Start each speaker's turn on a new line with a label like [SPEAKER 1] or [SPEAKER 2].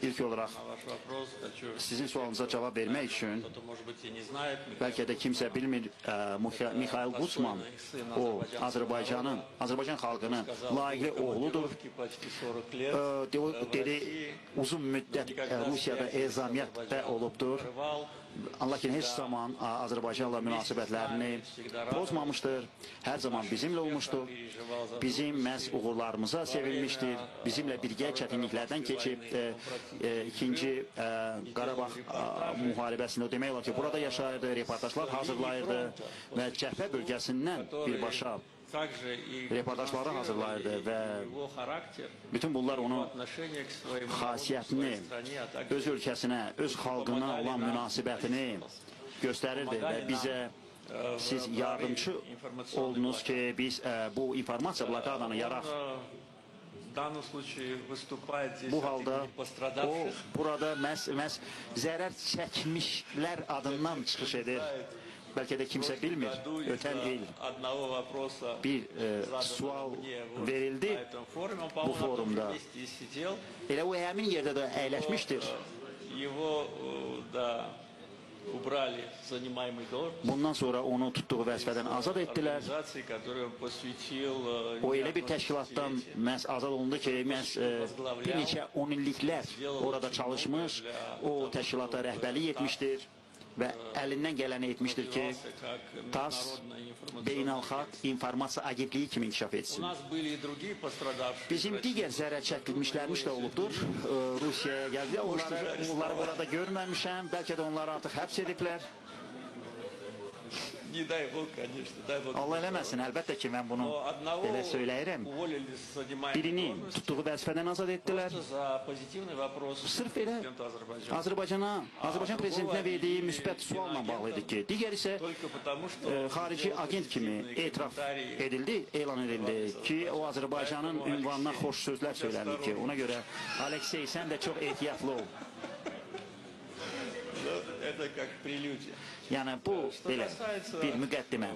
[SPEAKER 1] İlk olarak sizin sualınıza cevap vermek için belki de kimse bilmir, Mikhail Gutsman, o Azerbaycan xalqının layiqli oğludur. Dedi, uzun müddət Rusiyada ezamiyyətdə olubdur. Lakin heç zaman Azərbaycanla münasibətlərini pozmamışdır. Hər zaman bizimlə olmuşdur. Bizim məhz uğurlarımıza sevinmişdir. Bizimlə birgə çətinliklərdən keçib ikinci Qarabağ müharibəsində demək olar ki, burada yaşayırdı, reportajlar hazırlayırdı və cəbhə bölgəsindən birbaşa reportajları hazırlayırdı və bütün bunlar onun xasiyyətini, öz ölkəsinə, öz xalqına olan münasibətini göstərirdi və bizə siz yardımcı oldunuz ki, biz bu informasiya blokadanı yaraq. Bu halda o burada məhz zərər çəkmişlər adından çıxış edir. Belki de kimse bilmir. Öten il bir sual verildi bu forumda. Elə o həmin yerdə də əyləşmişdir. Bundan sonra onu tutduğu vəzifədən azad etdilər. O elə bir təşkilatdan məhz azad olundu ki, məhz bir neçə 10 illiklər orada çalışmış, o təşkilata rəhbərlik etmişdir. Və əlindən gələni etmişdir ki, TASS Beynəlxalq İnformasiya Agentliyi kimi inkişaf etsin. Bizim digər zərər çəkilmişlərimiz də olubdur. Rusiyaya gəldi. Onları burada görməmişəm. Bəlkə də onları artıq həbs ediblər. Allah eləməsin, əlbəttə ki, mən bunu elə söyləyirəm. Birini tutduğu vəzifədən azad etdilər. Sırf elə Azərbaycan prezidentinə verdiyi müsbət sualla bağlıydı ki, digər isə xarici agent kimi etiraf edildi, elan edildi ki, o Azərbaycanın ünvanına xoş sözlər söylənir ki, ona görə Aleksey, sən də çox ehtiyatlı ol. Yəni bu belə bir müqəddimə.